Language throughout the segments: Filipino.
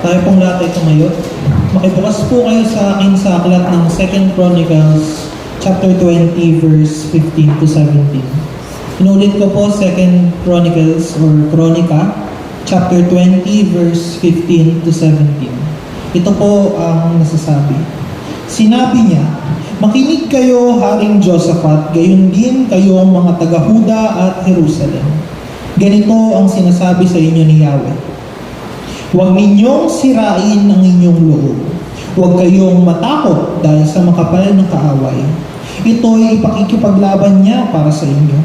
Tayo pong lahat ay tumayo. Makibukas po kayo sa akin sa aklat ng 2 Chronicles chapter 20 verse 15 to 17. Inulit ko po 2 Chronicles or Chronica chapter 20 verse 15 to 17. Ito po ang nasasabi. Sinabi niya, "Makinig kayo, Haring Josaphat, gayon din kayo mga taga-Huda at Jerusalem. Ganito ang sinasabi sa inyo ni Yahweh. Huwag ninyong sirain ang inyong loob. Huwag kayong matakot dahil sa makapal na kaaway. Ito'y ipakikipaglaban niya para sa inyo.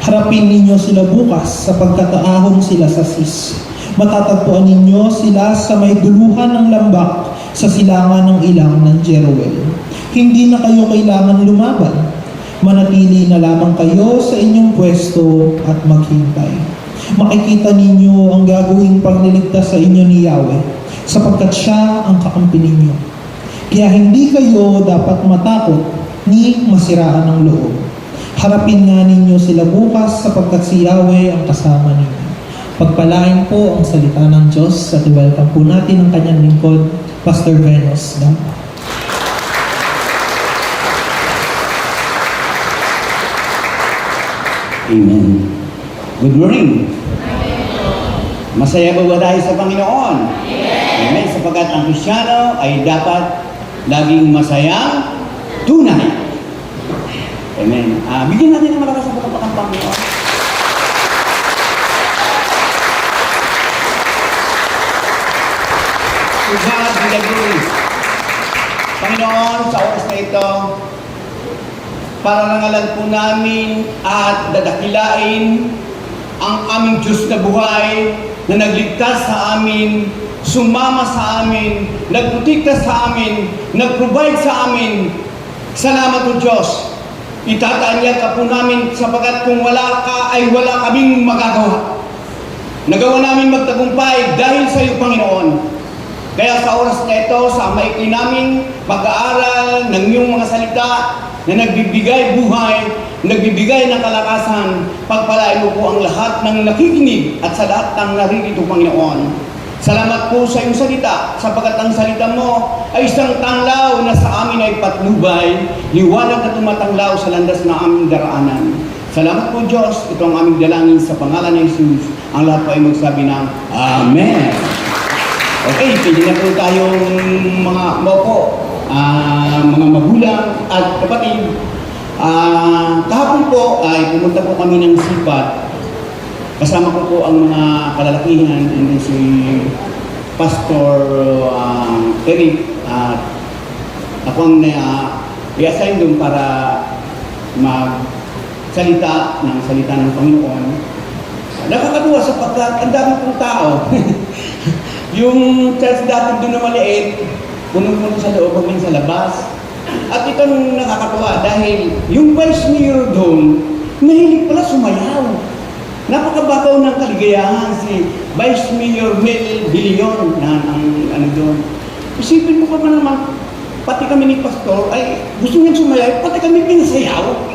Harapin ninyo sila bukas sapagkat aahon sila sa Sis. Matatagpuan ninyo sila sa may duluhan ng lambak sa silangan ng ilang ng Jeruel. Hindi na kayo kailangan lumaban. Manatili na lamang kayo sa inyong pwesto at maghintay. Makikita ninyo ang gagawing pagliligtas sa inyo ni Yahweh, sapagkat siya ang kakampi ninyo. Kaya hindi kayo dapat matakot ni masiraan ng loob. Harapin nga ninyo sila bukas, sapagkat si Yahweh ang kasama ninyo." Pagpalain po ang salita ng Diyos at welcome po natin ang kanyang lingkod, Pastor Venus Dam. Amen. Good morning. Masaya ba tayo sa Panginoon? Amen. Sapagkat ang Kristyano ay dapat laging masayang tunay. Amen. Bigyan natin ng malakas sa pagkapak ang Panginoon. To God be the glory. Panginoon, sa oras na ito, para nangalan po namin at dadakilain ang aming Diyos na buhay na nagligtas sa amin, sumama sa amin, nagprotekta sa amin, nag-provide sa amin. Salamat po Diyos. Itatanya ka po namin sapagkat kung wala ka ay wala kaming magagawa. Nagawa namin magtagumpay dahil sa iyo, Panginoon. Kaya sa oras na ito, sa maikli naming pag-aaral ng iyong mga salita na nagbibigay buhay, nagbibigay ng kalakasan, pagpalain mo po ang lahat ng nakikinig at sa lahat ng naririto, Panginoon. Salamat po sa iyong salita, sapagkat ang salita mo ay isang tanglaw na sa amin ay patnubay, liwanag na tumatanglaw sa landas na aming daraanan. Salamat po Diyos, ito ang aming dalangin sa pangalan ng Jesus. Ang lahat po ay magsabi ng Amen. Okay, pwede na po tayong mga mga magulang at kapatid. Kahapon po ay pumunta po kami ng Sipat. Kasama ko po ang mga kalalakihan and si Pastor Eric at ako ang i-assign doon para magsalita ng salita ng Panginoon. Nakakatuwa sapagkat ang dami pong tao. Yung church dati doon na maliit, punong-puno sa loob, kami sa labas. At itong nakakatuwa dahil yung vice mayor doon, mahilig pala sumayaw. Napakabagaw ng kaligayahan si Vice Mayor Mel Bilion na ang doon. Isipin mo pa naman, pati kami ni Pastor ay gusto niyang sumayaw, pati kami pinasayaw.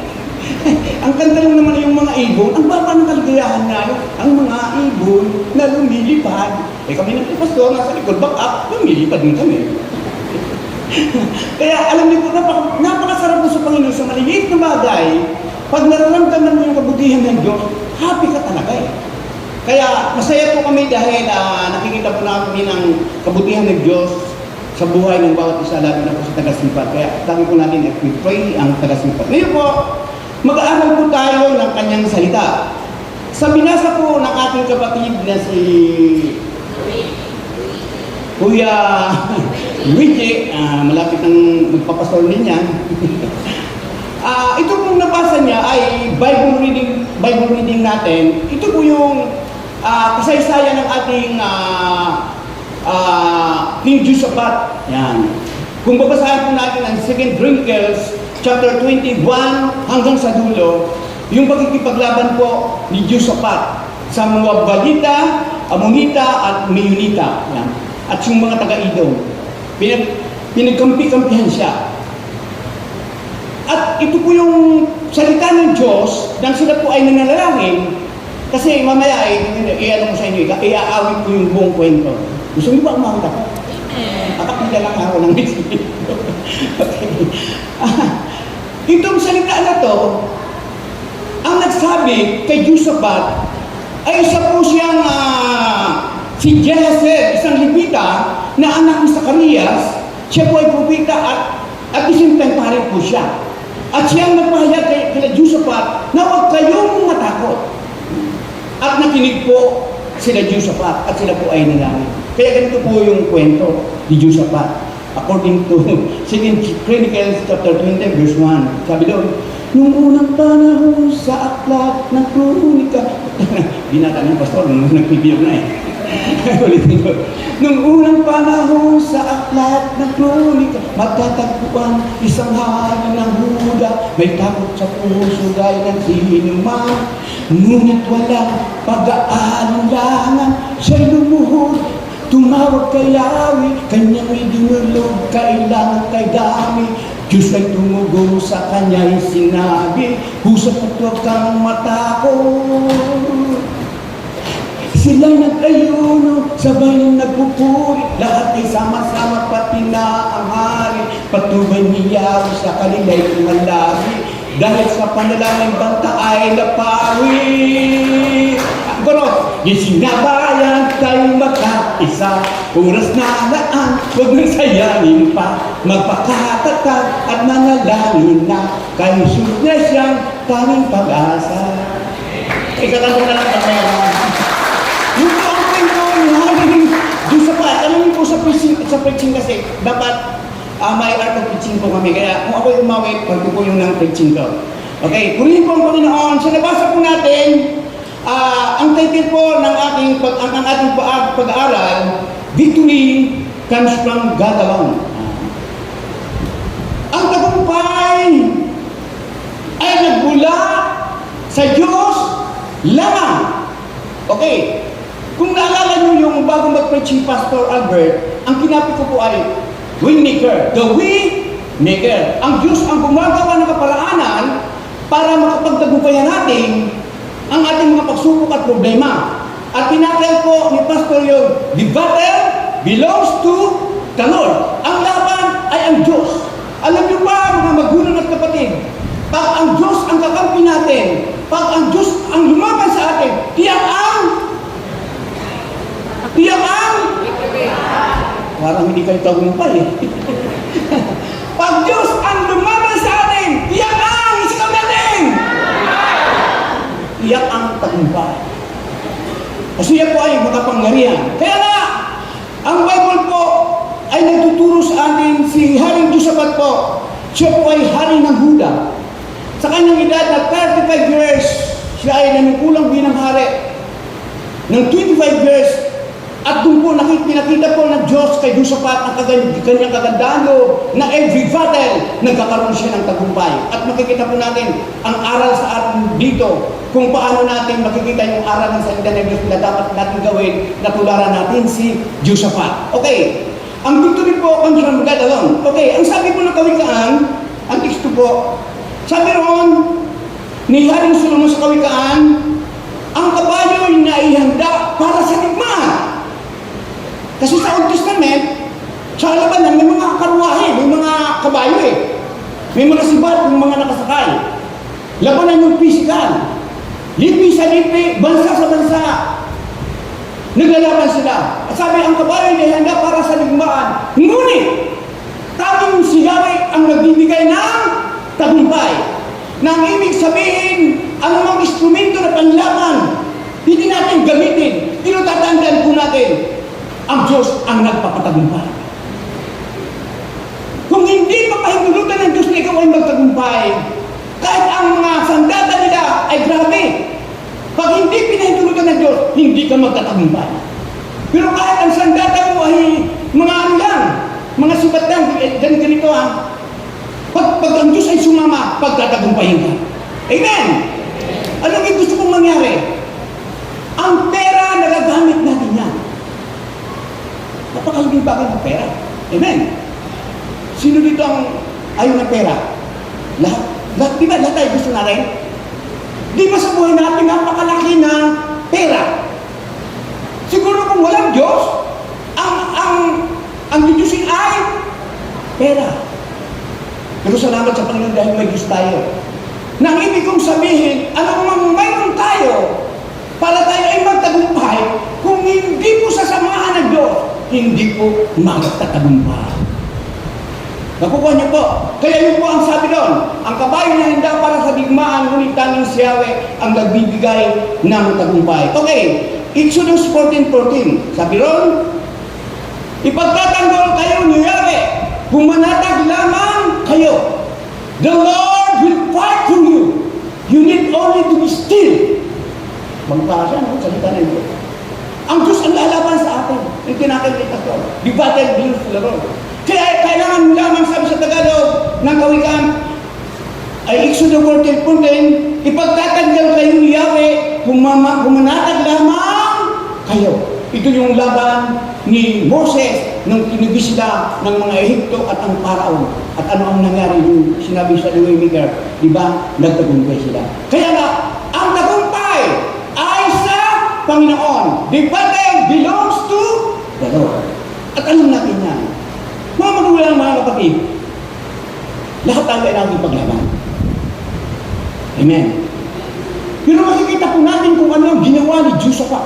Ang ganda lang naman yung mga ibon, ang baba ng kaligayahan nga, ang mga ibon na lumilipad. Kami ng Pastor, nasa likod, back up, lumilipad din kami. Kaya alam niyo po, napakasarap mo sa Panginoon sa maliliit na bagay. Pag nararamdaman mo yung kabutihan ng Diyos, happy ka talaga eh. Kaya masaya po kami dahil nakikita po namin ang kabutihan ng Diyos sa buhay ng bawat isa, lalo na po sa taga-Sipat. Kaya dami po natin i-pray ang taga-Sipat. Ngayon po, mag-aaral po tayo ng kanyang salita. Sa binasa po ng ating kapatid na si Kuya Luigi, malapit ng magpapastor niya. Ito pong nabasa niya ay Bible reading natin. Ito po yung kasaysayan ng ating King Josaphat. Yan. Kung babasahin po natin ang 2 Chronicles chapter 21 hanggang sa dulo, yung pagkikipaglaban po ni Josaphat sa mga Balita, Amonita at Meunita. Yan. At yung mga taga-Edom. Pinagkampi-kampihan siya. At ito po yung salita ng Diyos nang sila po ay nananalangin Kasi mamaya, i-ano ko sa inyo, iaawit ko yung buong kwento. Gusto niyo ba umawit ako? Akakita lang ako ng Espiritu. Okay. Itong salita na to, ang nagsabi kay Josaphat ay isa po siyang si Jehazel, isang Levita na anak ni Zacarias. Siya po ay propeta at the same time pare po siya. At siyang nagpahayag kay Josaphat na huwag kayong matakot. At nakinig po sila Josaphat at sila po ay nalangin. Kaya ganito po yung kwento ni Josaphat. According to 2 Chronicles chapter 20 verse 1. Sabi doon, nung unang panahon sa aklat ng kronika. Binata ng pastor, nung nagpipiyog na eh. Ulitin ko. Nung unang panahon sa aklat ng kronika, magtatagpuan isang hari ng Huda, may takot sa puso gaya ng sinuman. Ngunit walang pag-aalinlangan, siya'y lumuhod, tumawag kay Yahweh, kanyang idinulog, kailangan kay dami. Diyos ay tumugon sa kanya'y sinabi, husap at huwag kang matakot. Sila'y nag-ayuno, sabay nang nagpupuri, lahat ay sama-sama pati na ang hari. Patubay ni Yahweh sa kanila'y lumalagi, dahil sa panalangin banta ay napawi. Goro, yung sinabayan tayo magkaisa, oras na laan, huwag nang sayangin pa, magpakatatag at manalangin na, kay Jesus na siyang tanging pag-asa. Ikatanto na lang kami. Yung po ang kwento ni Josaphat, alam niyo po sa preaching kasi, dapat may art of preaching po kami. Kaya kung ako'y umawit, pag po yung ng preaching ko. Okay, purihin po ang Panginoon. So nabasa po natin, ang title po ng ating pag-aaral, Victory Comes from God Alone. Ang tagumpay ay nagmula sa Diyos lamang. Okay, kung naalala nyo yung bago mag-preach si Pastor Albert, ang kinapit ko po ay Waymaker. The Waymaker. Ang Diyos ang gumagawa ng kaparaanan para makapagtagumpayan natin ang ating mga pagsubok at problema. At tinakel po ni Pastor yung, the battle belongs to the Lord. Ang laban ay ang Diyos. Alam niyo ba, mga magulang at kapatid, pag ang Diyos ang kakampi natin, pag ang Diyos ang lumaban sa atin, tiyak ang parang hindi kayo tagumpay eh. Pag Diyos ang lumaban sa atin, tiyak ang isikap natin. Tiyak ang tagumpay. Kasi yan po ay makapangyarihan. Kaya nga, ang Bible po ay nagtuturo sa atin si Haring Josaphat po. Siya po ay hari ng Huda. Sa kanyang edad na 35 years, siya ay nanukulang bilang hari. Ng 25 years, at doon po pinakita po ng Diyos kay Josaphat ang kanyang kagandaan na every battle, nagkakaroon siya ng tagumpay. At makikita po natin ang aral sa atin dito, kung paano natin makikita yung aral ng salita ng Diyos na dapat natin gawin na tularan natin si Josaphat. Okay, ang victory po comes from God alone. Okay, ang sabi po ng Kawikaan, ang teksto po, sabi roon ni Haring Solomon sa Kawikaan, ang kabayo ay naihanda para sa digmaan. Kasi sa Old Testament, sa labanan, may mga karwahe, may mga kabayo eh. May mga sibat, may mga nakasakay. Labanan yung physical. Lipi sa lipi, bansa sa bansa. Naglalaban sila. At sabi, ang kabayo ay handa para sa digmaan. Ngunit, tanging si Yahweh ang nagbibigay ng tagumpay. Nang ibig sabihin, ang mga instrumento na panlaban, hindi natin gamitin. Pero tatandaan po natin, ang Diyos ang nagpapatagumpay. Kung hindi papahintulutan ng Diyos na ikaw ay magtagumpay, kahit ang mga sandata nila ay grabe, pag hindi pinahintulutan ng Diyos, hindi ka magtatagumpay. Pero kahit ang sandata mo ay mga ano lang, mga sibat lang, ganito ha, pag ang Diyos ay sumama, pagtatagumpayin ka. Amen! Anong yung gusto kong mangyari? Ang pera, nagagamit natin yan. Napakalaking bagay ng pera. Amen. Sino dito ang ayaw ng pera? Lahat. Di ba? Lahat tayo gusto na rin? Di ba sa buhay natin napakalaki ng pera? Siguro kung walang Diyos, ang ang jujusin ay pera. Pero salamat sa Panginoon dahil may Diyos tayo. Nang ibig kong sabihin, anong mang mayroon tayo para tayo ay magtagumpay, kung hindi po sasamahan ng Diyos, hindi po magtatagumpay. Nakukuha niyo po. Kaya yun po ang sabi doon, ang kabayo na handa para sa digmaan, ngunit tanging si Yahweh ang nagbibigay ng tagumpay. Okay, Exodus 14:14. Sabi ron, ipagtatanggol kayo ni Yahweh, pumanatag lamang kayo. The Lord will fight for you. You need only to be still. Magpasa, no? Salita ng Diyos. Ang Diyos ang lalaban sa atin. Yung tinakikita ko. The battle belongs to the Lord. Kaya kailangan mo lamang, sabi sa Tagalog ng Kawikaan, ay Exodus 14:14, ipagtatanggal kayo ni Yahweh, pumanatag lamang kayo. Ito yung laban ni Moses nung tinibis sila ng mga Ehipto at ang Paraon. At ano ang nangyari yung sinabi sa Waymaker, di ba? Nagtagumpay sila. Kaya nga, ang tagumpay ay sa Panginoon. The battle belongs to the Lord. At alam natin yan. Mga magulang, mga kapatid, lahat tayo ay natin paglaban. Amen. Pero makikita po natin kung ano ang ginawa ni Josaphat.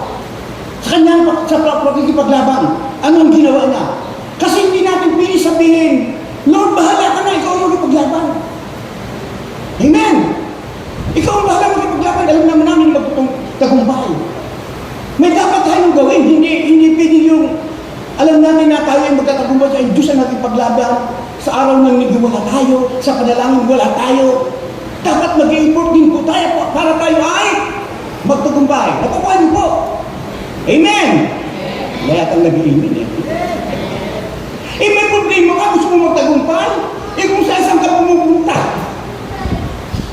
Sa kanyang pagkikipaglaban, ano ang ginawa niya? Kasi hindi natin pili sabihin, Lord, bahala ka na, ikaw ang magkipaglaban. Amen. Ikaw ang bahala magkipaglaban, alam naman namin magtagumpay. May dapat tayong gawin, hindi pili yung alam namin na tayo ay magkatagumpay sa Diyos ang nakipaglaban. Sa araw ng linggo wala tayo, sa panalangin wala tayo. Dapat mag-i-import din po tayo para tayo ay magtagumpay. Nakukuha niyo po. Amen! Lahat ang nag-i-amen eh. May problema ka, gusto mo magtagumpay? Kung saan ka pumupunta?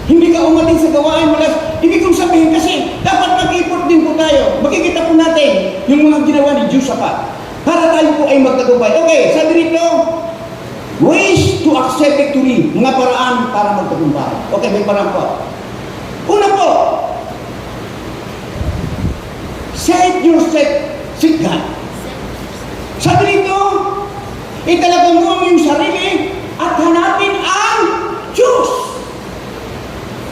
Hindi ka umatin sa gawain mo lang. Ibig kong sabihin kasi, dapat mag-i-import din po tayo. Makikita po natin yung mga ginawa ni Josaphat. Para tayo po ay magtagumpay. Okay, sabi rito, ways to accept victory. Mga paraan para magtagumpay. Okay, may paraan po. Una po, set yourself, seek God. Sabi rito, italaga mo yung sarili at hanapin ang Diyos.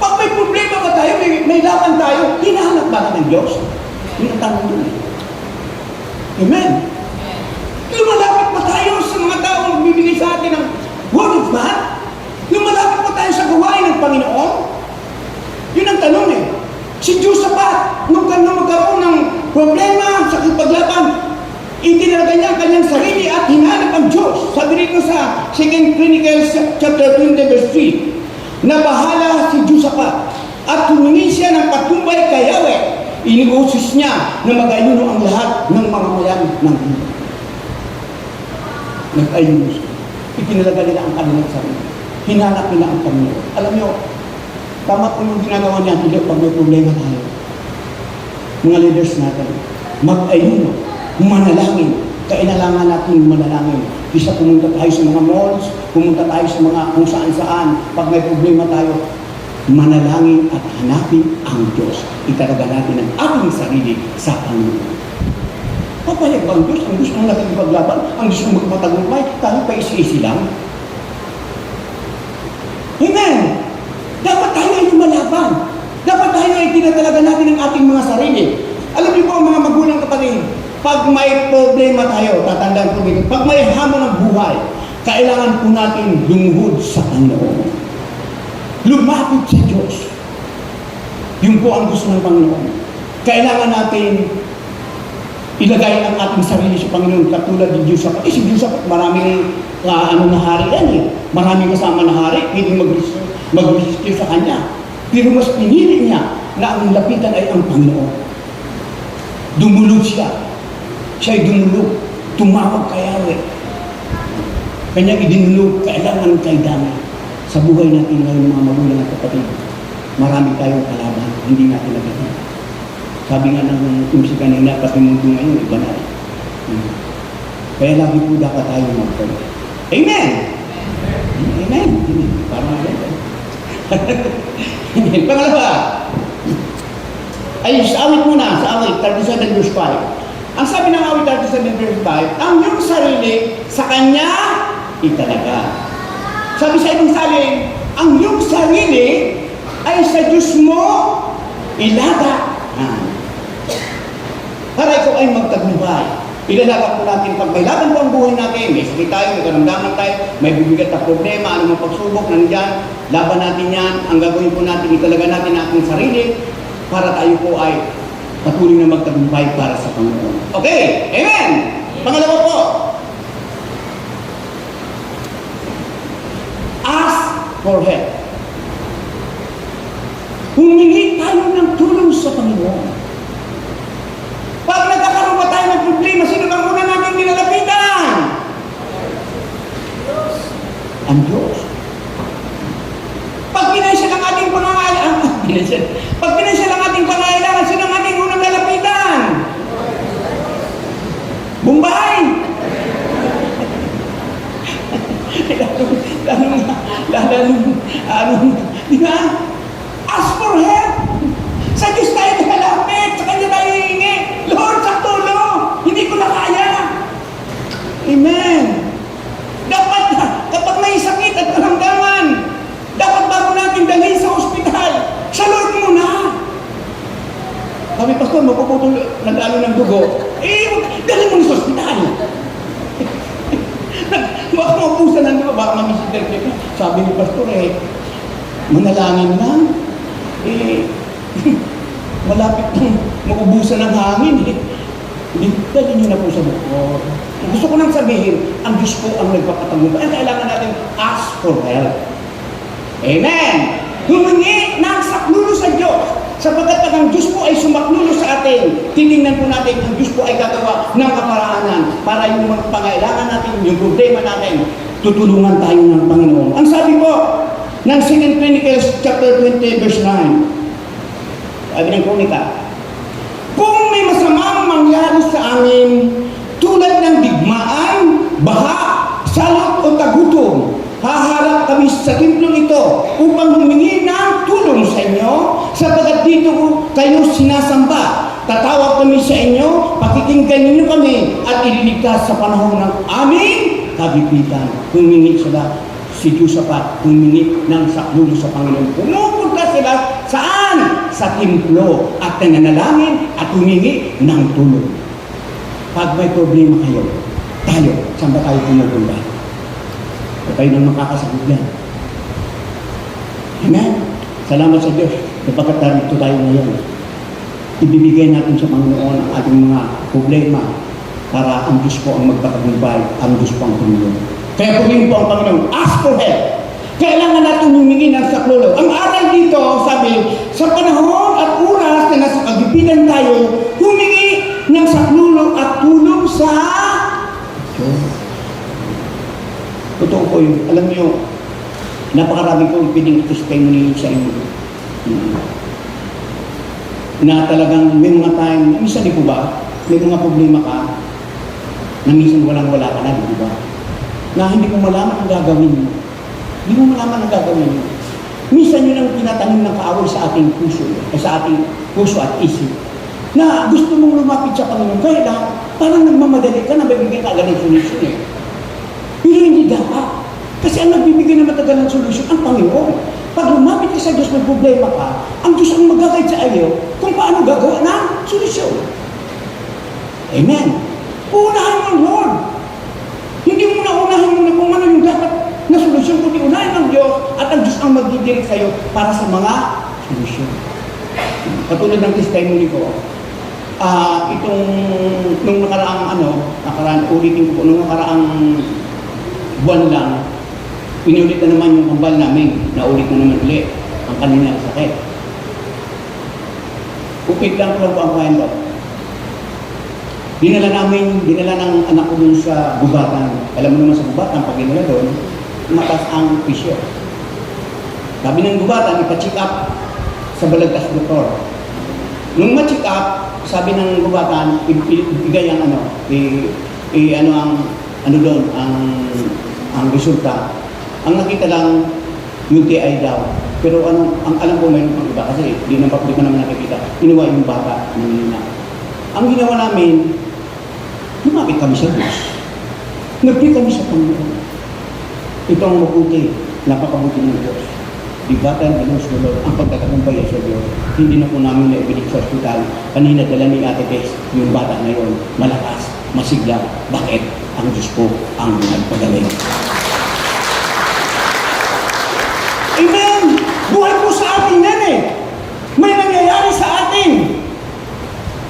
Pag may problema ba tayo, may laban tayo, hinahanap ba ng Diyos? Yung tanong doon. Amen. Lumalapit pa tayo sa mga taong magbibigay sa atin ng word of God? Lumalapit pa tayo sa gawain ng Panginoon? Yun ang tanong eh. Si Josaphat, nung magkaroon ng problema sa kipaglaban, itinalaga niya ang kanyang sarili at hinanap ang Diyos. Sabi rito sa 2 Chronicles chapter 20 verse 3, na bahala si Josaphat at humingi siya ng patumbay kay Yahweh. Inigoses niya na mag-ayuno ang lahat ng mga mayan ng mundo. Nag-ayuno siya. Itinalaga nila ang kanilang sarili. Hinanap nila ang Panginoon. Alam niyo, tama po yung ginagawa niya pag may problema tayo. Mga leaders natin, mag-ayuno, manalangin. Kailangan natin manalangin. Isa pumunta tayo sa mga malls, pumunta tayo sa mga kung saan-saan. Pag may problema tayo, manalangin at hanapin ang Diyos. Italaga natin ang ating sarili sa Panginoon. Papayag ba ang Diyos? Ang Diyos ang nakikipaglaban? Ang Diyos ang magpatagumpay? Tayo pa isi-isi lang? Amen! Dapat tayo ay lumalaban. Dapat tayo ay tinatalaga natin ang ating mga sarili. Alam niyo po ang mga magulang kapatid, pag may problema tayo, tatandaan ko dito, pag may hamon ng buhay, kailangan po natin lumuhod sa Panginoon. Lumapit sa Diyos. Yun po ang gusto ng Panginoon. Kailangan natin ilagay ang ating sarili sa Panginoon katulad ni Josaphat. Si Josaphat, maraming na hari yan eh. Maraming kasama na hari, hindi mag-rescue sa kanya. Pero mas pinili niya na ang lapitan ay ang Panginoon. Dumulog siya. Siya'y dumulog. Tumawag kay Yahweh. Kanyang idinulog, kailangan kay Dana. Sa buhay natin ngayon mga magulang at kapatid, marami tayong kalaban, hindi natin nagiging. Sabi nga ng tumsi kanina, pati mundo ngayon, iba na. Kaya lagi po dapat tayo mag-pray. Amen! Amen! Parang agad. Pangalawa, ay sa awit muna, sa awit, 37 verse 5. Ang sabi ng awit 37 verse 5, ang iyong sarili sa Kanya italaga. Sabi sa ibang salin, ang iyong sarili ay sa Diyos mo ilaga. Para ikaw ay magtagumpay. Ilalaga po natin pag may laban po ang buhay natin, may sakit tayo, may karamdaman tayo, may bibigat na problema, anumang pagsubok, nandiyan, laban natin yan. Ang gagawin po natin, italaga natin ang ating sarili para tayo po ay patuloy na magtagumpay para sa Panginoon. Okay, amen! Pangalawa po, ask for help. Humingi tayo ng tulong sa Panginoon. Pag nagkakaroon pa tayo ng problema, sino bang una natin nilalapitan? Ang Diyos. Pag pinansya lang ating pangangailangan, pag pinansya lang ating pangangailangan, sino ang ating unang lalapitan? Bombay! Di ba? Ask for help! Sa Diyos tayo nakalapit, sa Kanya tayo hihingi. Lord, sa tulong! Hindi ko na kaya! Amen! Dapat, kapag may sakit at karamdaman, dapat bago natin dalhin sa ospital, sa Lord muna! Sabi, Pastor, mapuputol, nag-ano ng dugo. Dalhin mo na sa ospital! Baka maubusan ng dugo, baka mamisiter ka. Sabi ni Pastor, manalangin lang. Malapit nang maubusan ng hangin Dali nyo na po sa bukod. Gusto ko nang sabihin, ang Diyos po ang nagpapatagumpay. Ang kailangan natin, ask for help. Amen! Humingi ng saklulo sa Diyos. Sapagkat ang Diyos po ay sumaklulo sa atin. Titingnan po natin, ang Diyos po ay gagawa ng kaparaanan para yung mga pangailangan natin, yung problema natin, tutulungan tayo ng Panginoon. Ang sabi po ng 2 Chronicles chapter 20 verse 9, sabi ng Kronika, kung may masamang mangyari sa amin, tulad ng digmaan, baha, salot o tagutom, haharap kami sa templong ito upang humingi ng tulong sa inyo, sapagkat dito kayo sinasamba. Tatawag kami sa inyo, pakikinggan ninyo kami, at ililigtas sa panahon ng aming kagipitan. Humingi sila si Josaphat, humingi ng saklulo sa Panginoon. Pumupunta sila saan? Sa templo at nananalangin at humingi ng tulong. Pag may problema kayo, saan ba tayo pumupunta? O tayo nang makakasagot yan. Amen? Salamat sa Diyos. Kapagkat dito tayo ngayon, ibibigay natin sa Panginoon ang ating mga problema para ang Diyos po ang magpatagumpay, ang Diyos po ang tumulong. Kaya pumingin po ang Panginoon, ask for help. Kailangan natin humingi ng saklulo. Ang aral dito, sabi, sa panahon at oras na nasa kagipitan tayo, humingi ng saklulo at tulong sa Diyos. Totoo po yun. Alam niyo, napakarami kong piling testimony sa inyo. Na talagang may mga time, minsan di po ba, may mga problema ka, na minsan walang-wala ka na, di ba? Na hindi mo malaman ang gagawin mo. Hindi mo malaman ang gagawin mo. Minsan yun ang tinatanim ng kaaway sa ating puso, sa ating puso at isip. Na gusto mong lumapit sa Panginoon, kaya lang, parang nagmamadali ka na bibigyan ka agad ng solusyon eh. Pero hindi dapat. Kasi ang nagbibigay na matagal ng solusyon, ang Panginoon. Pag lumapit ka sa Diyos, may problema ka, ang Diyos ang mag-guide sa iyo kung paano gagawa ng solusyon. Amen. Uunahin mo ang Lord. Hindi mo na unahin mo na kung ano yung dapat na solusyon, kundi unahin ng Diyos at ang Diyos ang magdidirect sa iyo para sa mga solusyon. Katulad ng testimony ko, nung nakaraang ulitin ko, nung nakaraang buwan lang, inulit na naman yung kambal namin, naulit na naman ulit ang kanilang sakit. Upit lang po ang kwento. Dinala ng anak ko dun sa gubatan. Alam mo naman sa gubatan, pag dinala doon, matas ang pisyo. Sabi ng gubatan, ipa-check up sa balagtas doktor. Nung ma-check up, sabi ng gubatan, ibigay ang ang resulta. Ang nakita lang, UTI daw. Pero ang alam ko mayroon pang iba kasi di ko naman nakikita. Inuwa yung bata. Ang ginawa namin, lumapit kami sa Diyos. Nagpili kami sa Panginoon. Ito ang mabuti, napakabuti ng Diyos. Bigatan and Lord, ang pagtatagumpay sa Diyos. Hindi na po namin naibinig sa ospital. Kanina dala ni Ate Tess, yung bata ngayon, malakas, masigla. Bakit? Ang Diyos po ang nagpagaling. Amen! Buhay po sa atin yan eh. May nangyayari sa atin.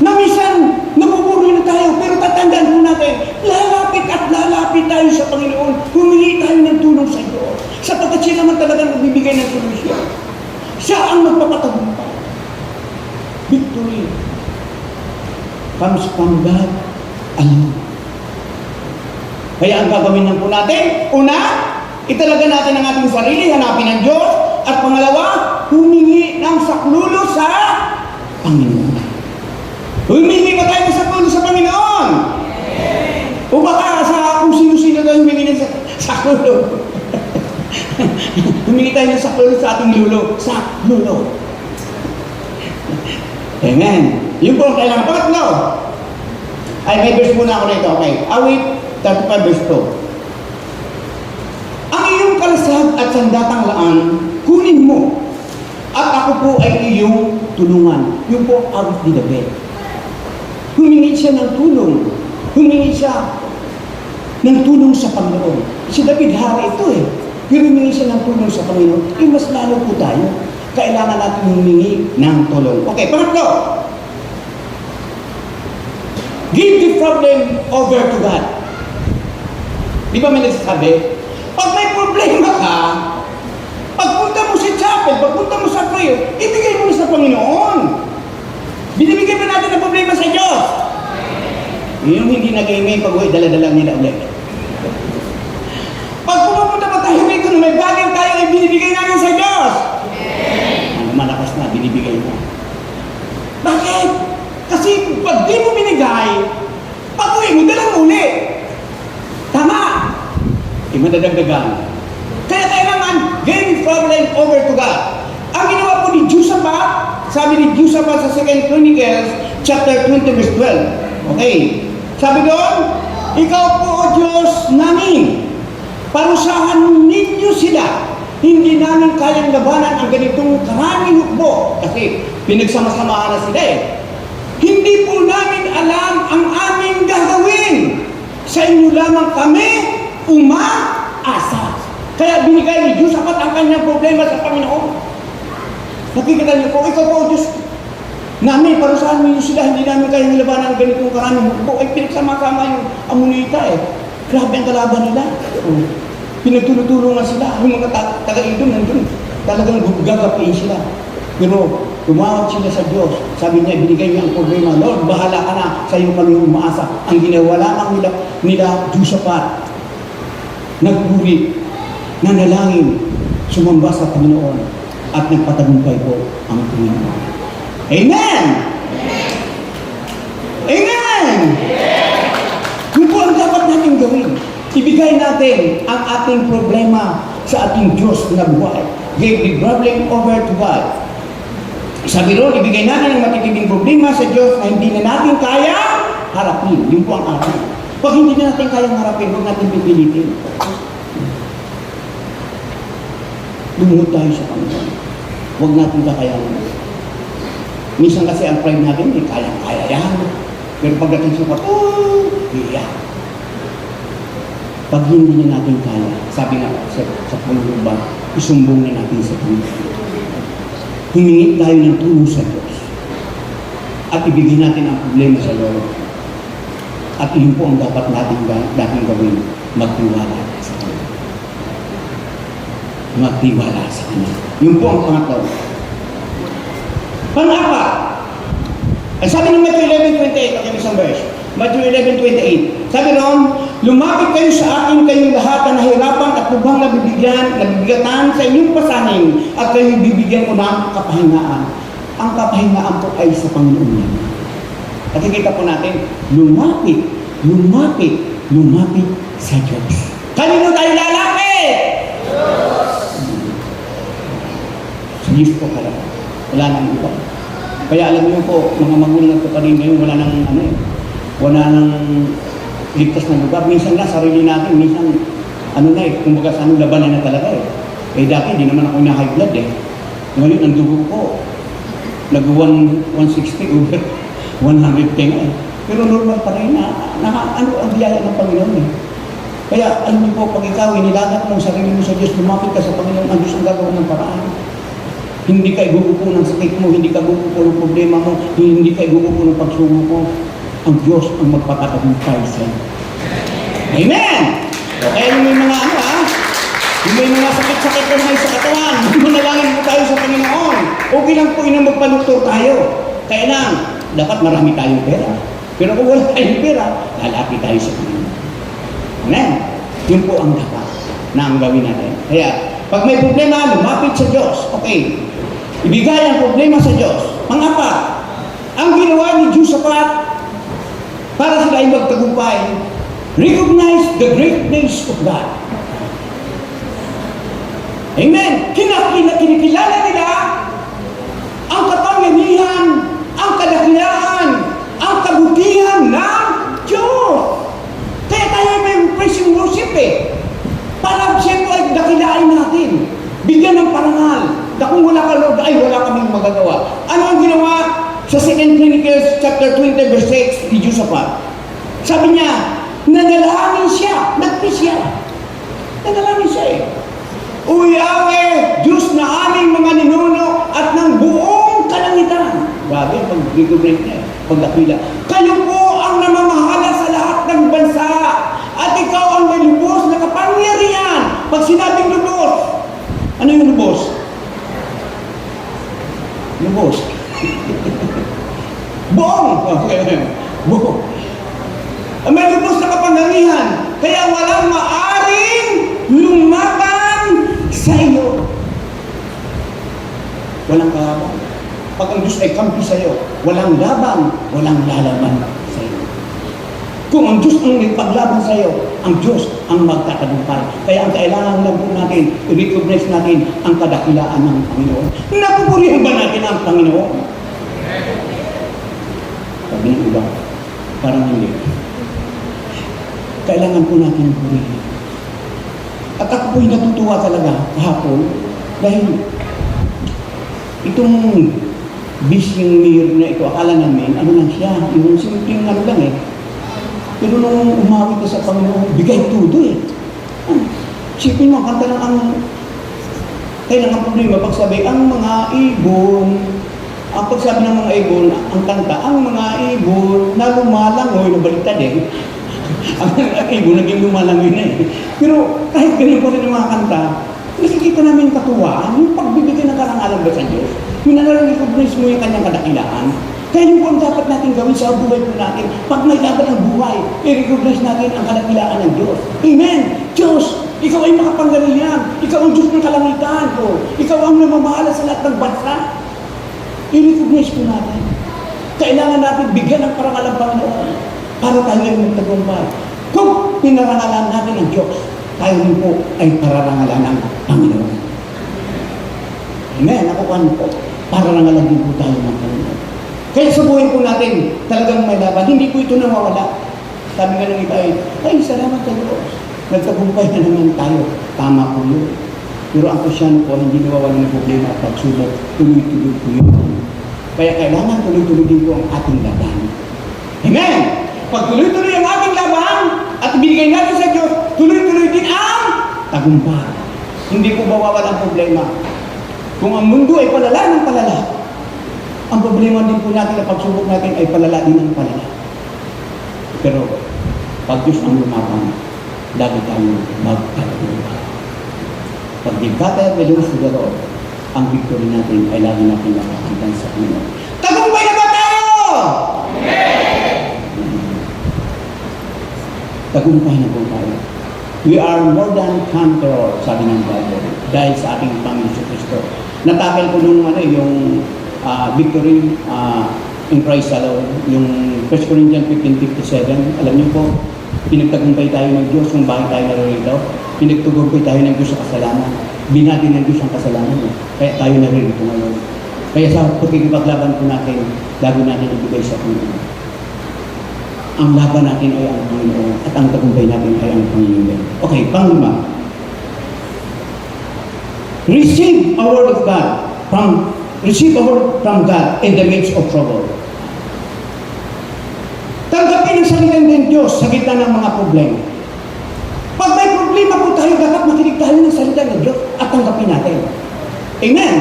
Na minsan, nabuburo na tayo, pero tatandaan po natin, lalapit at lalapit tayo sa Panginoon. Humingi tayo ng tulong sa Diyos. Sapagkat siya naman talagang nagbibigay ng solusyon. Siya ang magpapatagumpay. Victory comes from God alone. Kaya ang gagawin lang po natin, una, italaga natin ang ating sarili, hanapin ang Diyos, at pangalawa, humingi ng saklulo sa Panginoon. Humingi ba tayo ng saklulo sa Panginoon? O baka sa kung sino-sino tayo humingi ng saklulo? Humingi tayo ng saklulo sa ating lulo. Saklulo. Amen. Yun po ang kailangan. Pangatlo. Ay, may verse muna ako rito. Okay. Awit 35 verse 2. Ang iyong kalasag at sandatang laan, kunin mo. At ako po ay iyong tulungan. Yun po awit ni David. Humingi siya ng tulong. Humingi siya ng tulong sa Panginoon. Si David, hari ito eh. Pero humingi siya ng tulong sa Panginoon. Mas lalo po tayo. Kailangan natin humingi ng tulong. Okay, pangatlo. Give the problem over to God. Di ba may nagsasabi? Pag may problema ka, pagpunta mo sa chapel, pagpunta mo sa prayer, ibigay mo sa Panginoon. Binibigay ba natin ang problema sa Diyos? Yung hindi nag-email, pag-uwi, dala-dala nila ulit. Pag pumapunta pa tayo rito, may bagay tayo, ay binibigay natin sa Diyos. Ano, malakas na, binibigay mo. Bakit? Kasi pag di mo binigay, pag-uwi mo, dalang uli. Tama. Madadagdagan. Kaya kailangan, give the problem over to God. Ang ginawa po ni Josaphat, sabi ni Josaphat sa 2 Chronicles, chapter 20, verse 12. Okay. Sabi doon, ikaw po, O Diyos namin, parusahan ninyo sila. Hindi namin kayang labanan ang ganitong karaming hukbo. Kasi pinagsama-samahan na sila eh. Hindi po namin alam ang aming gagawin. Sa inyo lamang kami umaasa. Kaya binigay ni Josaphat ang kanyang problema sa Panginoon. Nakikita niyo po, ikaw po, O Diyos namin, parusahan ninyo sila, hindi namin kayang labanan ang ganitong karaming hukbo. Ay pinagsama-sama yung Amonita eh. Grabe ang kalaban nila. Pinagtulong-tulungan sila. Yung mga taga-idong nandun, talagang gagapiin sila. Pero tumawag sila sa Diyos. Sabi niya, binigay niya ang problema. Lord, bahala ka na, sa iyo kami umaasa. Ang ginawa lamang nila Josaphat, nagpuri, nanalangin, sumamba sa Panginoon, at nagpatagumpay po ang Panginoon. Amen! Amen! Yun po ang dapat natin gawin. Ibigay natin ang ating problema sa ating Diyos na buhay. Give the problem over to God. Sabi ron, ibigay natin ang matitinding problema sa Diyos na hindi na natin kaya harapin. Yun po ang atin. Pag hindi na natin kayang harapin, huwag natin pipilitin. Lumuhod tayo sa Panginoon. Huwag natin kakayanin. Minsan kasi ang pride natin, hindi kaya yan. Pero pagdating sa iyak. Pag hindi na natin kaya, sabi nga sa Panginoon, isumbong na natin sa Panginoon. Humingi tayo ng tulong sa Diyos. At ibigay natin ang problema sa Lord. At iyon po ang dapat natin gawin, magtiwala sa Kanya. Magtiwala sa Kanya. Yun po ang pangatlo. Pang-apat, ay sabi ng Matthew 11:28, okay, isang verse. Matthew 11:28. Sabi ron, lumapit kayo sa akin kayong lahat na nahirapan at lubhang nabibigatan sa inyong pasanin at kayong bibigyan ko ng kapahingaan. Ang kapahingaan po ay sa Panginoon niya. At nakikita po natin, lumapit sa Diyos. Kanino tayo lalapit? Diyos! Sa Diyos po pala. Wala nang iba. Kaya alam niyo po, mga magulang at kapatid ngayon, wala nang ligtas na lugar. Minsan na, sarili natin, minsan, ano na eh, kumbaga sa anong labanan na talaga eh. Eh dati, di naman ako na-high blood eh. Ngayon, ang dugo ko, nag-160 over 110 nga eh. Pero normal pa rin ano ang biyaya ng Panginoon eh. Kaya, alam mo po, pag ikaw, inilagat mo ang sarili mo sa Diyos, lumapit ka sa Panginoon, ang Diyos ang gagawa ng paraan. Hindi ka igugupo ng sakit mo, hindi ka igugupo ng problema mo, hindi ka igugupo ng pagsugo mo. Ang Diyos ang magpapatagumpay sa'yo. Amen! O kaya yung may mga yung may mga sakit-sakit na may sa katawan, manalangin po tayo sa Panginoon. Okay lang po yun ang magpaluktor tayo. Kaya lang, dapat marami tayong pera. Pero kung wala tayong pera, lalapit tayo sa Panginoon. Amen? Yun po ang dapat na ang gawin natin. Kaya, pag may problema, lumapit sa Diyos. Okay. Ibigay ang problema sa Diyos. Pang-apat, ang ginawa ni Josaphat para sila ay magtagumpay, recognize the greatness of God. Amen. Kinikilala nila ang kapangyarihan, ang kadakilaan, ang kabutihan ng Diyos. Kaya tayo may praise and worship eh. Para siyempre ay dakilain natin. Bigyan ng parangal. Na kung wala ka Lord, ay wala kaming magagawa. Ano ang ginawa sa 2 Chronicles chapter 20 verse 6 ni Josaphat? Sabi niya, nanalangin siya. Nagpis siya. Nanalangin siya eh. O Yahweh, Diyos na aming mga ninuno at ng buong kalangitan. Grabe, pag-recognize niya, pagdakila. Kayo po ang namamahala sa lahat ng bansa at ikaw ang may lubos na kapangyarihan. Pag sinabing lubos, ano yung lubos? Lubos. Buong. Buong. May lubos na kapangyarihan. Kaya walang maaring lumaban sa iyo. Walang kalaban. Pag ang Diyos ay kampi sa iyo, walang laban, walang lalaban sa iyo. Kung ang Diyos ang ipaglaban sa iyo, ang Diyos ang magtatagumpay. Kaya ang kailangan lang po natin, i-recognize natin ang kadakilaan ng Panginoon. Napupurihan ba natin ang Panginoon? Sabi ng iba, parang hindi. Kailangan po natin purihin. At ako po'y natutuwa talaga kahapon dahil itong bisyeng mayor na ito, akala namin, ano lang siya, yung simpleng ano lang eh. Pero nung umawit ka sa Panginoon, bigay tudo eh. Sipin mo, kanta lang ang kailangan problema, pagsabi, ang mga ibon, ang pagsabi ng mga ibon, ang kanta, ang mga ibon na lumalangoy, nabaliktad eh. ang ibon, naging lumalangoy na eh. Pero kahit ganyan po rin ang mga kanta, nakikita namin katuwaan, yung pagbibigay ng karangalan ba sa Diyos, yung nalarecognize mo yung kanyang kadakilaan. Kaya yung po ang dapat natin gawin sa buhay po natin. Pag may laban ng buhay, i-recognize natin ang kadakilaan ng Diyos. Amen! Diyos, ikaw ay makapangyarihan. Ikaw ang Diyos ng kalangitan ko. Ikaw ang namamahala sa lahat ng bansa. I-recognize po natin. Kailangan natin bigyan ng parangal ang Panginoon para tayo ay magtagumpay. Kung pinarangalan natin ang Diyos, tayo rin po ay pararangalan ng Panginoon. Amen. Ako po, pararangalan din po tayo ng Panginoon. Kaya sa buhay po natin, talagang may laban. Hindi po ito nawawala. Sabi nga ng iba ay salamat sa Diyos. Nagtagumpay na naman tayo. Tama po yun. Pero ang Kristiyan po, hindi nawawala ng problema at pagsubok. Tuloy-tuloy po yun. Kaya kailangan tuloy-tuloy din po ang ating laban. Amen! Pag tuloy-tuloy ang ating laban at binigay natin sa Diyos, tuloy-tuloy din ang tagumpay. Hindi po mawawala ang problema. Kung ang mundo ay palala ng palala, ang problema din po natin na pagsubok natin ay palala din ng palala. Pero, pag Diyos ang lumaban, lagi tayong magtatagumpay. Pag di batay at melong sugaro, ang victory natin ay lagi natin nakakita sa Panginoon. Tagumpay na ba tayo? Tagumpay na po tayo. We are more than conquerors, sabi ng Bible, dahil sa ating Panginoon Kristo. Natapel ko nung yung victory in Christ alone, yung 1 Corinthians 15:57, alam niyo po, pinagtagumpay tayo ng Diyos kung bakit tayo narito. Pinagtagumpay tayo ng Diyos sa kasalanan. Binati ng Diyos ang kasalanan. Kaya tayo narito ngayon. Kaya sa pagkikipaglaban po natin, lagi natin ibigay sa Panginoon. ang laban natin ay ang Panginoon at ang tagumpay natin ay ang Panginoon. Okay, panglima. Receive a word of God receive a word from God in the midst of trouble. Tanggapin ang salita ng Diyos sa gitna ng mga problema. Pag may problema po tayo, dapat makinig tayo ng salita ng Diyos at tanggapin natin. Amen?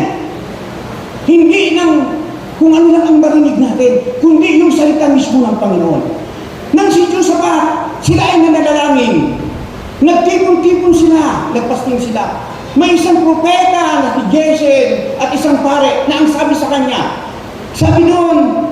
Hindi ng kung ano lang ang marinig natin, kundi yung salita mismo ng Panginoon. Nang si Josaphat, sila ay nanalangin. Nagtipon-tipon sila, nagpasting sila. May isang propeta na si Jezebel at isang pare na ang sabi sa kanya, sabi doon,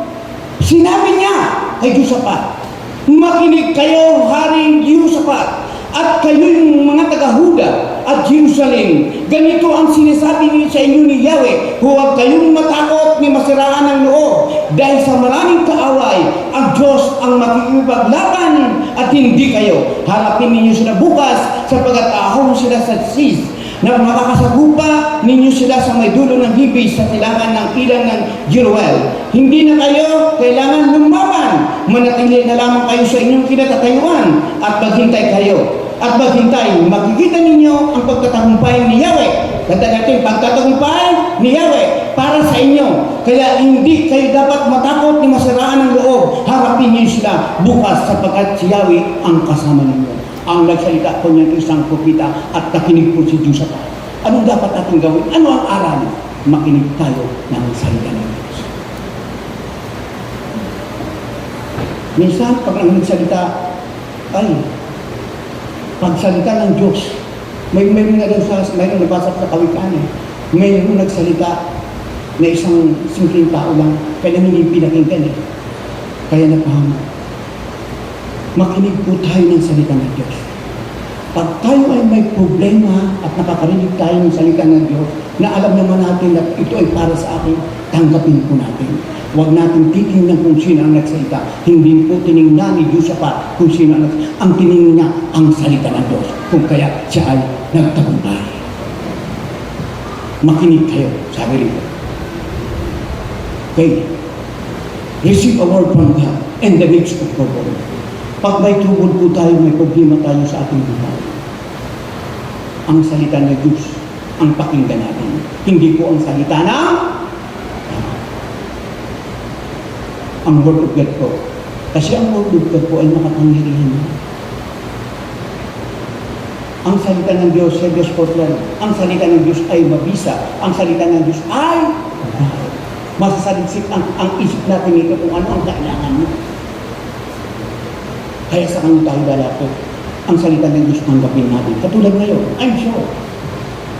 sinabi niya kay Josaphat, makinig kayo, Haring Josaphat, at kayo yung mga taga-Huda at Jerusalem. Ganito ang sinasabi niyo sa inyo ni Yahweh, huwag kayong matakot ni masiraan ng loob, dahil sa maraming kaaway, ang Diyos ang makikipaglaban at hindi kayo. Harapin ninyo sila bukas, sapagkat ahong sila sa sis, na makakasagupa ninyo sila sa may dulo ng hibis sa silangan ng ilang ng Jeruel. Hindi na kayo kailangan lumaban. Manatili na lamang kayo sa inyong kinatatayuan at maghintay kayo. At maghintay, makikita ninyo ang pagtatagumpay ni Yahweh. Kanta natin, pagtatagumpay ni Yahweh para sa inyo. Kaya hindi kayo dapat matakot ni masiraan ng loob. Harapin niyo sila bukas sapagkat si Yahweh ang kasama ninyo. Ang nagsalita po niyan isang propeta at nakinig po si Josaphat. Anong dapat natin gawin? Ano ang aral? Makinig tayo ng salita ng Diyos. Minsan, pag ang nagsalita, pagsalita ng Diyos, may nabasa sa kawikaan may nagsalita na isang simpleng tao lang, kaya hindi pinakinggan kaya napahamak. Makinig po tayo ng salita ng Diyos. Pag tayo ay may problema at nakakarinig tayo ng salita ng Diyos, na alam naman natin na ito ay para sa akin, tanggapin po natin. Huwag natin titingnan kung sino ang nagsalita. Hindi po tinignan ni Josaphat kung sino ang nagsalita. Ang tinignan niya ang salita ng Diyos. Kung kaya siya ay nagtagumpay. Makinig kayo, sabi rito. Okay. Receive a word from God in the midst of trouble. Pag may trouble po tayo, may problema tayo sa ating buhay, ang salita ng Diyos ang pakinggan natin. Hindi po ang salita ng ang word of God po. Kasi ang word of God po ay makapangyarihan. Ang salita ng Diyos, sa Diyos po lang, ang salita ng Diyos ay mabisa. Ang salita ng Diyos ay masasaliksik ang isip natin ito kung ano ang kailangan mo. Kaya sa kanya tayo lalapit. Ang salita ng Diyos tanggapin natin. Katulad ngayon, I'm sure,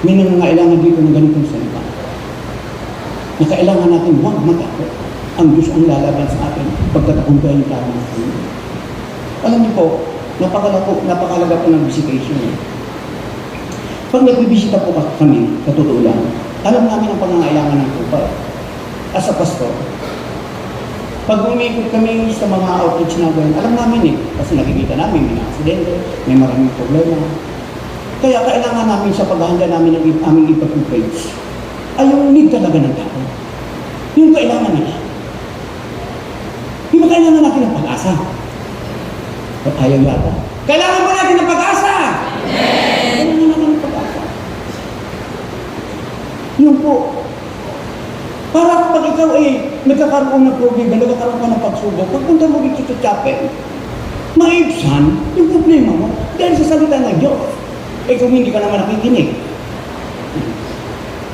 may nangangailangan dito ng ganitong salita. Na kailangan natin huwag matakot. Ang Diyos ang lalaban sa atin pagtatagumpayan tayo ng Panginoon. Alam niyo po, napakalaga po ng visitation. Pag nagbibisita po kami, katotoo lang, alam namin ang pangangailangan ng lupa. As a pastor, pag umikot kami sa mga outreach namin, alam namin kasi nakikita namin may aksidente, may maraming problema. Kaya kailangan namin sa paghahanda namin ng aming ipag-praise ay yung need talaga ng tao. Yung kailangan nila. Di ba kailangan natin ng pag-asa? Ayaw yata. Kailangan ba natin ng pag-asa? Kailangan natin ng pag-asa. Yun po. Para kapag ikaw ay nagkakaroon ng problema, nagkakaroon ka ng pagsubok, pagpunta mo dito sa chapel, maibsan yung problema mo dahil sa salita ng Diyos. Eh kung hindi ka naman nakikinig,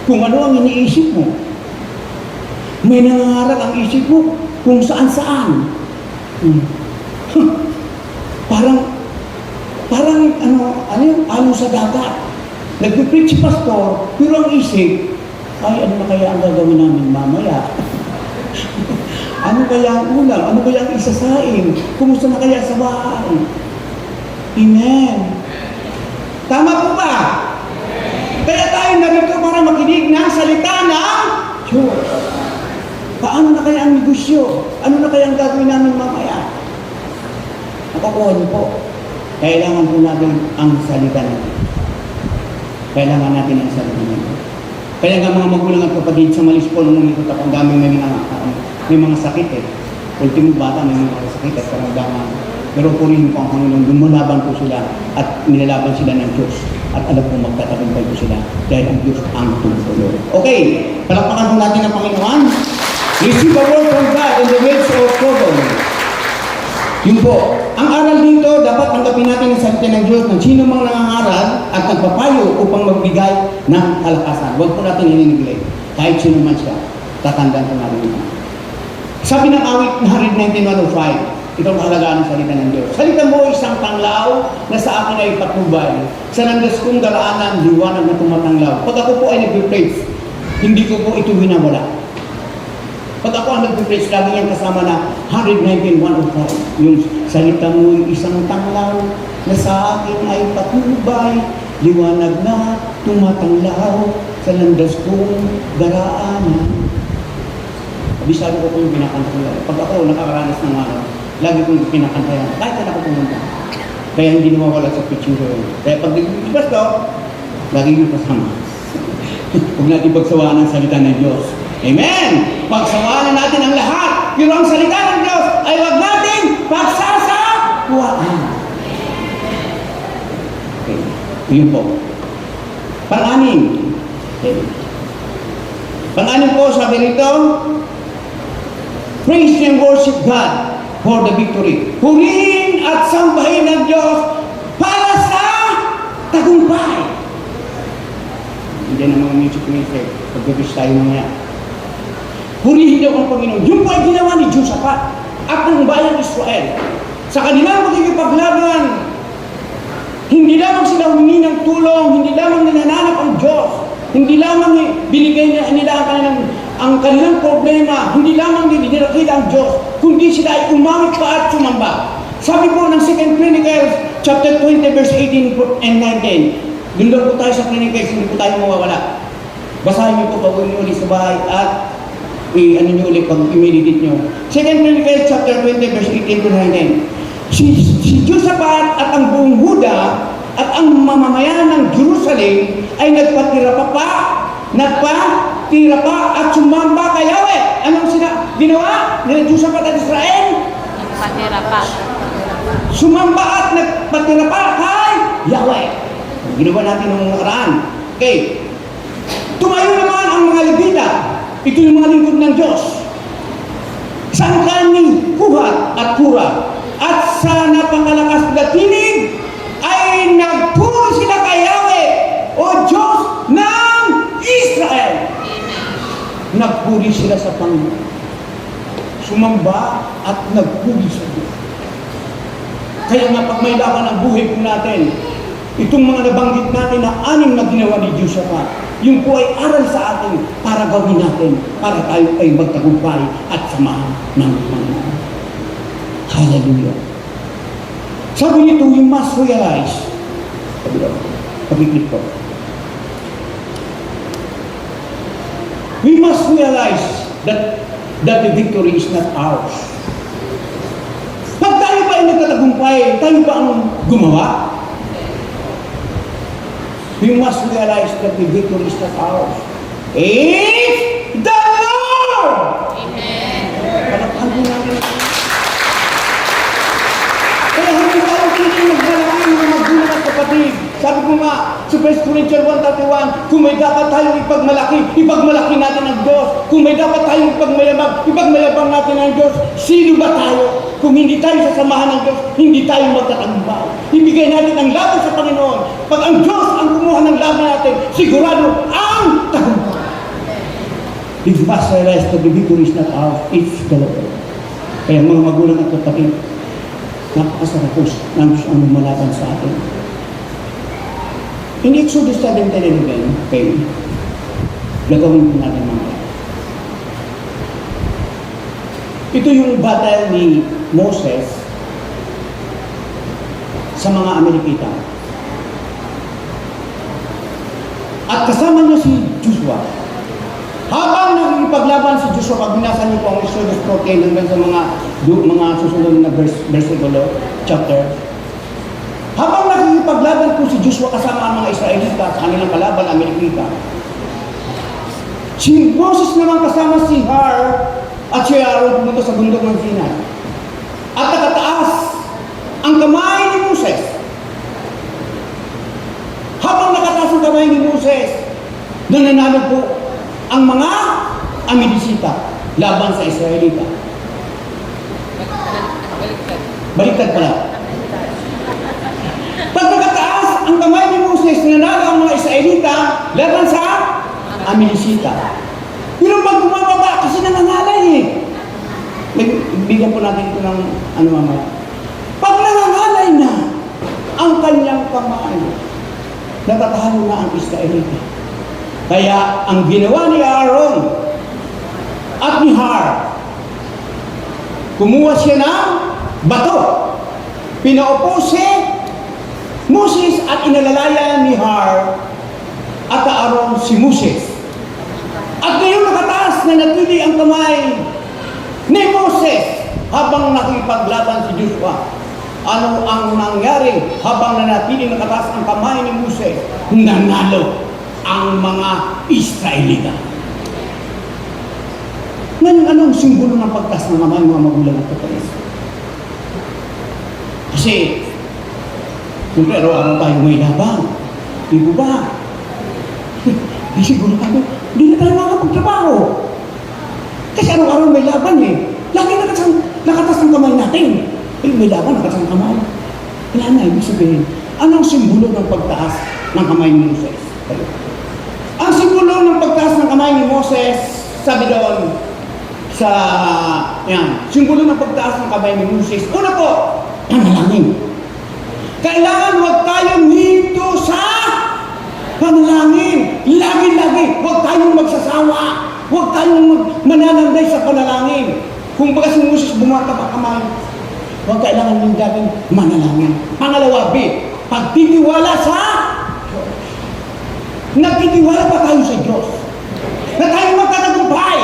kung ano ang iniisip mo, may nangangarap ang isip mo kung saan-saan. Parang alon sa dagat. Nagpipreach si pastor, pero ang isip, ay, ano na kaya ang gagawin namin mamaya? Ano kaya ang ulam? Ano kaya ang isasain? Kumusta na kaya sa bahay? Amen. Tama po ba? Kaya tayo narito para makinig ng salita ng Diyos. Paano na kaya ang negosyo? Ano na kaya ang gagawin namin mamaya? Nakukuha niyo po. Kailangan po natin ang salita ng Diyos. Kailangan natin ang salita ng Diyos. Kaya nga mga magulang at kapatid sa Malis po nung umikot ako, ang daming may mga sakit ultimo bata may mga sakit at karamdaman. Pero purihin po ang Panginoon, lumalaban po sila at nilalaban sila ng Diyos. At alam po magtatagumpay po sila dahil ang Diyos ang tumutuloy. Okay, palakpakan po natin ang Panginoon. Receive a word from God in the midst of trouble. Yun po, ang aral dito, dapat tanggapin natin ang salita ng Diyos ng sino mang nangangaral at nagpapayo upang magbigay ng kalakasan. Huwag po natin i-neglect. Kahit sino man siya, tatandaan po natin ito. Sabi ng awit 119:105, ito ang kahalagaan ng salita ng Diyos. Salita mo isang tanglaw na sa akin ay patnubay. Sa landas kong daraanan, liwanag na tumatanglaw. Pag ako po ay nag-praise, hindi ko po ito winawala. Pag ako ang nag-praise, lagi niyang kasama na 119:105. Yung salita mo isang tanglaw na sa akin ay patnubay. Liwanag na tumatanglaw sa landas kong daraanan. Abisado ko yung pinakanta ko. Pag ako nakakaranas ng lagi kong pinakanta yan. Kahit saan ako pumunta. Kaya hindi nawawala sa pitching ko yun. Kaya pag nagbibigas ko, lagi yung kasama. Huwag natin pagsawaan ang salita ng Diyos. Amen! Pagsawaan natin ang lahat. Pero ang salita ng Diyos ay huwag natin pagsasawaan. Okay. Yun po. Pang-anim. Okay. Pang-anim po, sabi nito, praise and worship God for the victory. Purihin at sambahin ng Diyos para sa tagumpay. Hindi na mga music minister. Pag-gabis tayo mamaya. Purihin daw ang Panginoon. Yung po ay ginawa ni Josaphat at ng bayang Israel. Sa kanilang magkikipaglaban, hindi lamang sila humingi ng tulong, hindi lamang ninananap ang Diyos, hindi lamang binigay nila ang kanilang problema, hindi lamang nilakihan ang Diyos, kundi sila ay umawit pa at sumamba. Sabi po ng 2 Chronicles chapter 20 verse 18 and 19. Doon po tayo sa Chronicles, hindi po tayo mawawala. Basahin niyo po pag uwi ulit sa bahay at ano niyo ulit pag i-meditate niyo. 2 Chronicles chapter 20 verse 18 to 19. Si Josaphat at ang buong Huda at ang mamamayan ng Jerusalem ay nagpatira pa at sumamba kay Yahweh. Anong ginawa ni Josaphat at Israel? Nagpatira pa. Sumamba at nagpatira pa kay Yahweh. Ginawa natin nung nakaraan. Okay. Tumayo naman ang mga Levita. Ito yung mga lingkod ng Diyos. Sangkani, Puhat at Pura. At sa napakalakas na tinig ay nagpuri sila kay Yahweh, o Diyos ng Israel. Nagpuri sila sa Panginoon. Sumamba at nagpuri sa Diyos. Kaya nga pag may laban ang buhay po natin, itong mga nabanggit natin na anim na ginawa ni Josaphat, yung po ay aral sa atin para gawin natin, para tayo ay magtagumpay at samahan ng Panginoon. Hallelujah. Sabi nito, we must realize, pag-iklik ko, we must realize that the victory is not ours. Pag tayo ba ay nagtatagumpay, tayo ba ang gumawa? We must realize that the victory is not ours. It's the Lord! Amen. Palakhan po natin. Kaya hindi tayo pwede maglalaki mga magulang at kapatid. Sabi ko nga, sa 1 Corinthians 1:31, kung may dapat tayong ipagmalaki natin ang Diyos. Kung may dapat tayong ipagmayabang natin ang Diyos. Sino ba tayo? Kung hindi tayo sasamahan ng Diyos, hindi tayo magtatagumpay. Ibigay natin ang laban sa Panginoon. Pag ang Diyos ang kumuha ng laban natin, sigurado ang tagumpay. If must realize that the victory is not ours, it's the Lord. Kaya mga magulang at kapatid, napakasarapos ng Diyos ang lumalaban sa atin. In Exodus 17:11, okay, gagawin po natin mga. Ito yung battle ni Moses sa mga Amerikita. At kasama niya si Joshua. Habang nagpaglaban si Joshua, pag binasa niyo po ang Exodus 14 hanggang sa mga susunod na versikulo, chapter. Habang nakikipaglaban po si Joshua kasama ang mga Israelita sa kanilang kalaban, Amerikita. Si Moses naman kasama si Har At siya araw pumunta sa bundok ng Sinai. At nakataas ang kamay ni Moses. Habang nakataas ang kamay ni Moses, nananalo po ang mga Amilisita laban sa Israelita. Baliktad pala. Pag nakataas ang kamay ni Moses, nanalo ang mga Israelita laban sa Amilisita. Pero pag bumababa, kasi nangangalay eh. Bigyan po natin ito ng mamaya. Pag nangangalay na ang kanyang kamay, natatahalo na ang Israelita. Kaya ang ginawa ni Aaron at ni Har, kumuha siya ng bato. Pinaupo si Moses at inalalaya ni Har at Aaron si Moses. At ngayon nakataas na natili ang kamay ni Moses habang nakipaglaban si Joshua. Ano ang nangyari habang nanatili nakataas ang kamay ni Moses? Nanalo ang mga Israelita. Ngayon, anong simbolo ng pagtaas ng kamay ng mga magulang at kapatid? Kasi, kung araw-araw tayo may laban, di ba? Di siguro tayo, di na tayo makapagtrabaho. Kasi araw-araw may laban eh. Lagi nakatas ng kamay natin. Eh, may laban, nakatas ng kamay. Wala na, ibig sabihin, anong simbolo ng pagtaas ng kamay ni Moses? Ang simbolo ng pagtaas ng kamay ni Moses, sabi doon, simbolo ng pagtaas ng kamay ni Moses. Una po, panalangin. Kailangan huwag tayong hinto sa panalangin. Lagi-lagi, huwag tayong magsasawa. Huwag tayong manananday sa panalangin. Kung baga si Moses bumataba kamay, huwag kailangan yung gagawin manalangin. Pangalawa, pagtitiwala sa nagtitiwala pa tayo sa Diyos na tayo magtatagumpay.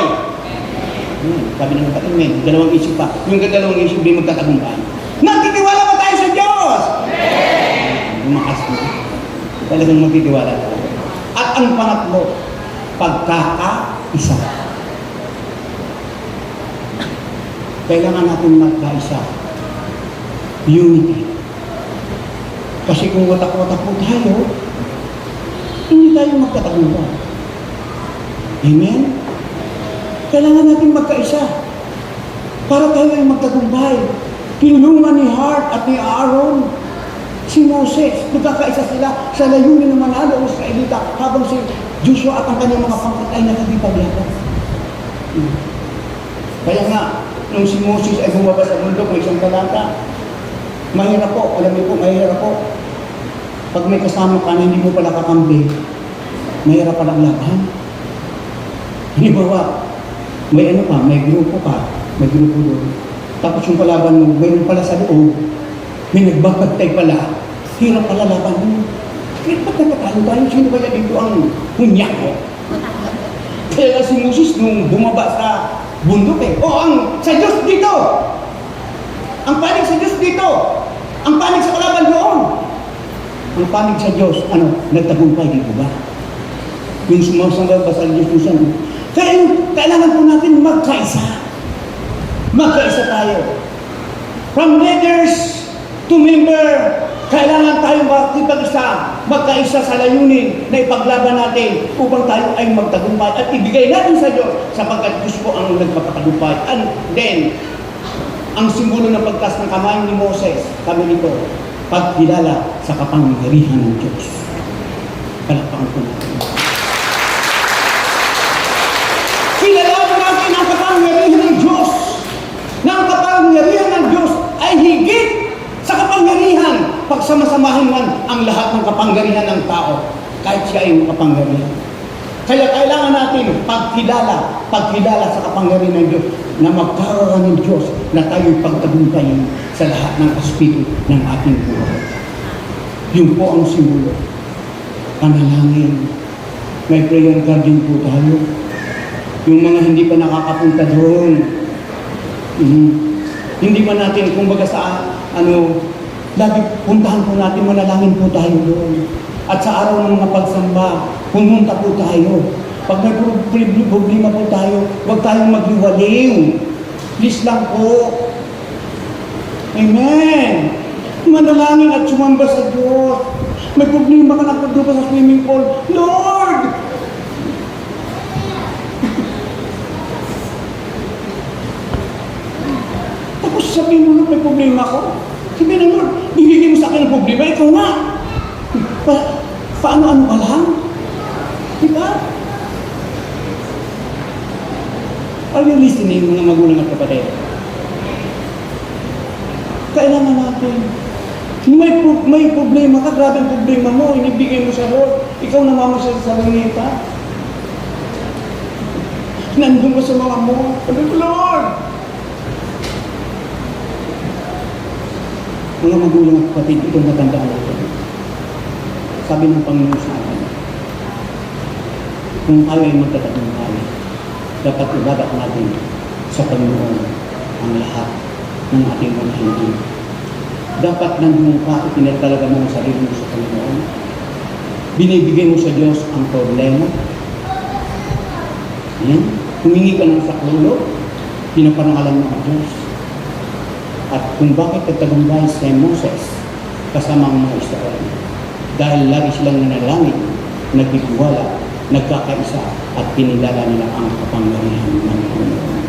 Sabi ng kapatid, may dalawang isip pa. Yung dalawang isip din magtatagumpay. Nagtitiwala pa tayo sa Diyos. Umakas mo. Talagang magtitiwala tayo. At ang pangatlo, pagkakaisa. Kailangan natin magkaisa. Unity. Kasi kung watak-watak po tayo, hindi tayo magtatagumpay. Amen? Kailangan natin magkaisa para tayo ay magtagumpay. Tinulungan ni Hart at ni Aaron si Moses. Nagkakaisa sila sa layunin ng manalo ng Israelita habang si Joshua at ang kanyang mga pangkat ay nakagipaglaban. Kaya nga, nung si Moses ay bumaba sa bundok, may isang talata, mahirap po, alam niyo po, mahirap po. Pag may kasama ka na hindi mo pala kakampi, mahirap palang laban. Halimbawa, may grupo ka, may grupo doon. Tapos yung kalaban mo, mayroon pala sa loob, may nagbabagtay pala, hirap pala laban mo. Kaya ba't nagkatalo tayo? Sino kaya dito ang hunyak ko? Kaya si Moses nung bumaba sa bundok sa Diyos dito! Ang panig sa Diyos dito! Ang panig sa kalaban doon! Ang panig sa Diyos, nagtagumpay dito ba? Yung sumasamba ba sa Diyos doon? Kaya kailangan po natin magkaisa. Magkaisa tayo. From leaders to member, kailangan tayong magkaisa sa layunin na ipaglaban natin upang tayo ay magtagumpay at ibigay natin sa Diyos sapagkat Diyos po ang nagpapatagumpay. And then, ang simbolo ng pagtaas ng kamay ni Moses, kami nito, pagkilala sa kapangyarihan ng Diyos. Palakpakan po natin. Kilalaman natin ang kapangyarihan ng Diyos. Na ang kapangyarihan ng Diyos ay higit sa kapangyarihan pagsamasamahin man ang lahat ng kapangyarihan ng tao kahit siya ay makapangyarihan. Kaya kailangan natin pagkilala sa kapangyarihan ng Diyos na magkaroon ng Diyos na tayo'y pagtagumpayin sa lahat ng aspeto ng ating buhay. Yun po ang simbolo. Panalangin. May prayer card din po tayo. Yung mga hindi pa nakakapunta doon, hindi man natin, kumbaga lagi puntahan po natin, manalangin po tayo doon. At sa araw ng mga pagsamba, pumunta po tayo. Pag may problema po tayo, huwag tayong magliwaliw. Please lang po. Amen. Manalangin at sumamba sa Diyos. May problema ka na pa sa swimming pool. Lord! Tapos sabihin mo na may problema ko. Sabihin mo, Lord, bibigyan mo sa akin ng problema. Ikaw nga. Paano-ano ka lang? Diba? Are you listening, mga magulang at kapatid? Kailangan natin. May problema ka, grabe ang problema mo, inibigay mo sa Lord. Ikaw namamasal sa langita. Nandun ka sa mga mo. Sabi ko, Lord! Mga magulang at kapatid, ito matandaan natin. Sabi ng Panginoon sa akin, kung tayo ay magtatagumpay, dapat ibabat natin sa Panginoon ang lahat ng ating mga hindi. Dapat nandun ka, itinatalaga mo ang sarili mo sa Panginoon. Binibigay mo sa Diyos ang problema. Yan. Humingi ka ng saklolo, pinapangalan mo ang Diyos. At kung bakit nagtagumpay si Moses kasama ang mga Israel, dahil lagi silang nanalangin, nagtitiwala, nagkakaisa, at pinilala nila ang kapangyarihan ng Panginoon.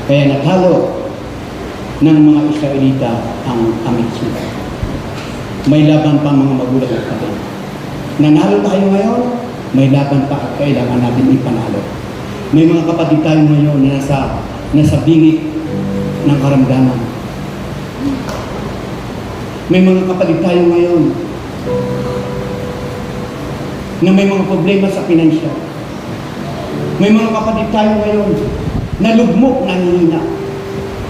Kaya natalo ng mga Israelita ang Amitsuta. May laban pa mga magulang at kapatid. Nanalo tayo ngayon, may laban pa at kailangan natin ipanalo. May mga kapatid tayo ngayon na nasa bingit ng karamdaman. May mga kapatid tayo ngayon na may mga problema sa pinansyal. May mga kapatid tayo ngayon na lugmok na hihina.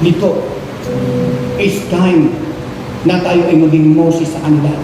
Dito, it's time na tayo ay maging Moses sa kanila.